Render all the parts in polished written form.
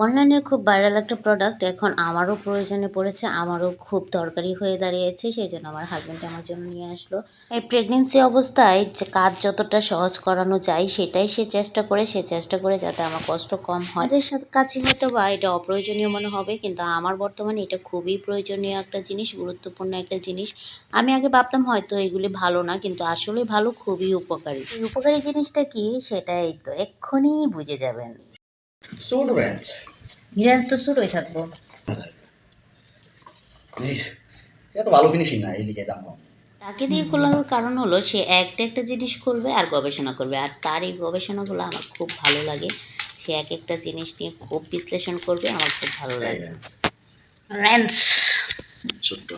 অনলাইনের খুব ভাইরাল একটা প্রোডাক্ট এখন আমারও প্রয়োজনে পড়েছে, আমারও খুব দরকারি হয়ে দাঁড়িয়েছে। সেজন্য আমার হাসব্যান্ড আমার জন্য নিয়ে আসলো। এই প্রেগনেন্সি অবস্থায় যে কাজ যতটা সহজ করানো যায় সেটাই সে চেষ্টা করে যাতে আমার কষ্ট কম হয়। এদের সাথে কাছে হয়তো বা এটা অপ্রয়োজনীয় মনে হবে, কিন্তু আমার বর্তমানে এটা খুবই প্রয়োজনীয় একটা জিনিস, গুরুত্বপূর্ণ একটা জিনিস। আমি আগে ভাবতাম হয়তো এগুলি ভালো না, কিন্তু আসলে ভালো, খুবই উপকারী। এই উপকারী জিনিসটা কি সেটাই তো এক্ষুনি বুঝে যাবেন। ছোট রেঞ্জ রেঞ্জ তো ছোটই থাকবো। এত ভালো ফিনিশিং না এই লিগে দাম কম। তাকে দিয়ে খোলানোর কারণ হলো সে একটা জিনিস করবে আর গবেষণা করবে, আর তার এই গবেষণাগুলো আমার খুব ভালো লাগে। সে একটা জিনিস নিয়ে খুব বিশ্লেষণ করবে, আমার খুব ভালো লাগে। রেঞ্জ ছোট্ট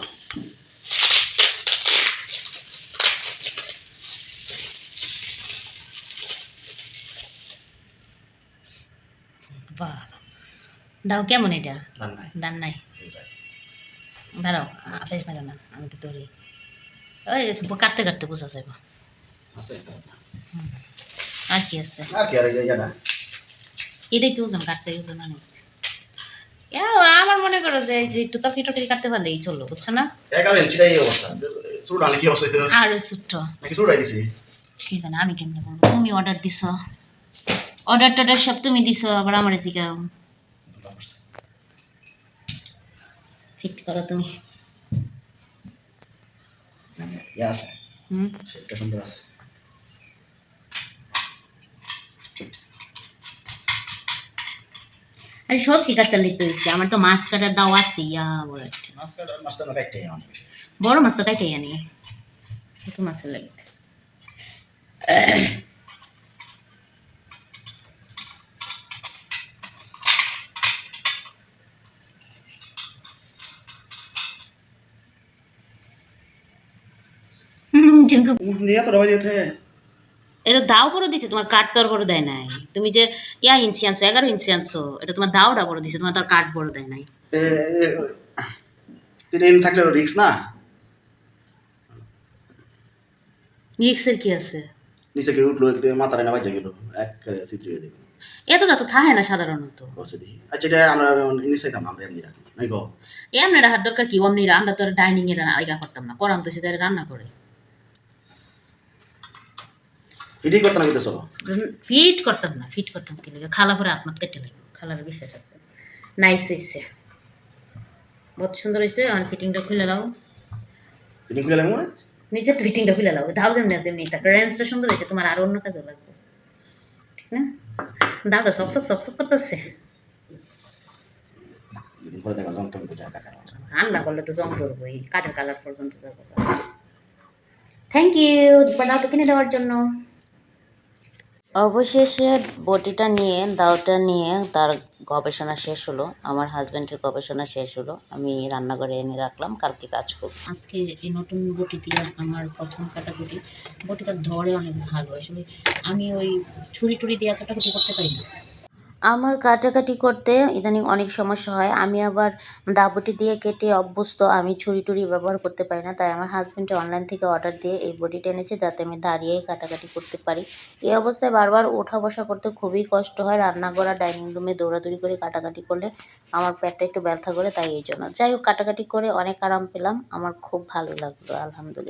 বাহ, দাও কেমন এটা? দাম নাই দান নাই, দাঁড়াও ফেস মেরো না, আমি তো ধরি। ওই কাটতে কাটতে বোঝা যাবে। আছে আর কি আছে? আর কি আর এই জায়গাটা এটাই তো ওজন, কাটতে ওজন অনেক। আমার মনে করো যে এই যে একটু তরকারি টরকারি কাটতে পারলেই চললো, বুঝছো না? 11 ইঞ্চিটাই এই অবস্থা। ছোট আলে কি অবস্থা হইতো? আর ওই ছোট্ট নাকি ছোটই দিছি? কি জানি আমি কেমনে বলবো, তুমি অর্ডার দিছো, অর্ডার টর্ডার সব তুমি দিছো, আবার আমার জিগাও। ফিট করো তুমি। ইয়া আছে হুম, শেপটা সুন্দর আছে। আরে সবজি কাটতে লিখতে হয়েছে, আমার তো মাছ কাটার দাও আছে, ইয়া বড় একটা। মাছটা না একটাই অনেক বেশি। বড় মাছ তো কাটাই আনি, ছোট মাছের লাগে। নিয়ে তো রবাই দিতে এটা দাও বড় দিছে, তোমার কাঠ তো আর বড় দেয় নাই। তুমি যে ইঞ্চি আনছো, 11 ইঞ্চি আনছো, এটা তোমার দাওটা বড় দিছে, তোমার তো আর কাঠ বড় দেয় নাই। ট্রেন থাকলে রিস্ক না। রিক্সের কি আছে? নিচে কেউ উঠলো মাথায় না বাজে গেল এক চিত্র হয়ে যাবে। এতটা তো থাকে না সাধারণত। বসে দিই আচ্ছা এটা আমরা নিচে খাম আমরা এমনি রাখি নাই গো। এমনি রাখার দরকার কি? অমনি আমরা তো ডাইনিং এ আইগা করতাম না, করাম তো সে তারা রান্না করে। ফিটিং করতে না কইতেছো? ফিট করতাম না, ফিট করতাম কি লাগে? খালা পরে আত্মাত কেটে লাগবে, খালার বিশ্বাস আছে। নাইস হয়েছে, বহুত সুন্দর হয়েছে। এখন ফিটিংটা খুলে লাও, ফিটিং করে লাগবে না? নিচের ফিটিংটা খুলে লাও, দাও যেমনি আছে এমনি। তারপর রেঞ্জটা সুন্দর হয়েছে, তোমার আরো অন্য কাজে লাগবে, ঠিক না? দাওটা সকসক করতেছে। পরে দেখা যন্ত্রণ করে টাকা রান্না করলে তো জং ধরবো, এই কাঠের কালার পর্যন্ত যাবো। থ্যাংক ইউ দাওটা কিনে দেওয়ার জন্য। অবশেষে বটিটা নিয়ে, দাওটা নিয়ে তার গবেষণা শেষ হলো, আমার হাজব্যান্ডের গবেষণা শেষ হলো। আমি রান্নাঘরে এনে রাখলাম, কালকে কাজ করব। আজকে এই নতুন বটি দিয়ে আমার প্রথম কাটাকুটি। বটিটা ধরে অনেক ভালো, আসলে আমি ওই ছুরি টুরি দিয়ে কাটাকুটি করতে পারি না। আমার কাটাকাটি করতে ইদানিং অনেক সমস্যা হয়, আমি আবার দাবটি দিয়ে কেটে অভ্যস্ত, আমি ছুরি টুরি ব্যবহার করতে পারি না। তাই আমার হাজব্যান্ডে অনলাইন থেকে অর্ডার দিয়ে এই বটিটা এনেছে যাতে আমি দাঁড়িয়ে কাটাকাটি করতে পারি। এই অবস্থায় বারবার ওঠা বসা করতে খুবই কষ্ট হয়, রান্নাঘর আর ডাইনিং রুমে দৌড়াদৌড়ি করে কাটাকাটি করলে আমার পেটটা একটু ব্যথা করে, তাই এই জন্য। যাই হোক, কাটাকাটি করে অনেক আরাম পেলাম, আমার খুব ভালো লাগলো, আলহামদুলিল্লাহ।